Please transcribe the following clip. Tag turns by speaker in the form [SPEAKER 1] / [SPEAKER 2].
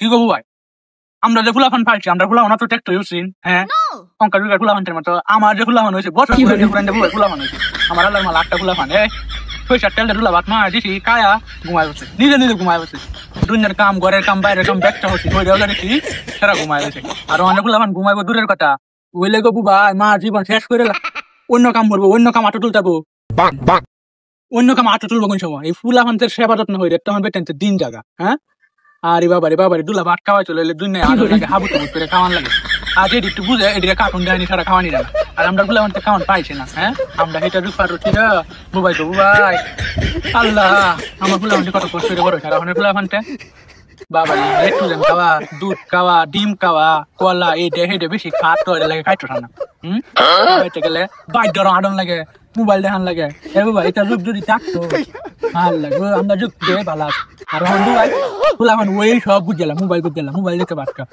[SPEAKER 1] কি করবো ভাই আমরা যে ফুলাফান পাইছি আমরা ফুলাফান তো ট্যাক্টর ইউসিন হ্যাঁ অঙ্কার বিঘার ফুলাফানের মতো আমার যে ফুলাফান হয়েছে বছর ফুলাফান হয়েছে আমার আল্লাহর মাল 8টা ফুলাফান পয়সা তেল দুলা ভাত মা দিছি কায়া ঘুমায় বসে নিজে ঘুমায় বসে দুনিয়ার কাম ঘরের কাম বাইরের কাম ব্যাগটা হচ্ছে ওই দেওয়া দেখি সারা ঘুমায় বসে আর অনেক ফুলাফান ঘুমাইবো দূরের কথা ওইলে গো ভাই মা জীবন শেষ করে অন্য কাম করবো অন্য কাম আটো তুলতাবো অন্য কাম আটো তুলবো কোন সময় এই ফুলাফানদের সেবা যত্ন হয়ে তখন বেটেন দিন জায়গা হ্যাঁ আরে বাবারে দুলা ভাত খাওয়াই চলে এলে দুনিয়া আলো লাগে হাবু টাবু করে খাওয়ান লাগে আজ এটি একটু বুঝে এদিকে কার্টুন দেয়নি সারা খাওয়ানি না আর আমরা ফুলাফান খাওয়ান পাইছি না হ্যাঁ আমরা এটা রুপার রুটি রে বুবাই তো বুবাই আল্লাহ আমার ফুলাফান কত কষ্ট করে বড় সারা ফুলাফানটা বাবা রেস্টুরেন্ট খাওয়া দুধ খাওয়া ডিম খাওয়া কলা এইটা হেঁটে বেশি খাট লাগে খাইতো না খাইতে গেলে বাইক ধরো আডন লাগে মোবাইল দেখান লাগে এ বাবা এটা যুগ যদি থাকতো ভালো লাগে আমরা যুগ দিয়ে ভালো আর ফুলাফান ওই সব বুঝলাম মোবাইল দেখতে পারতাম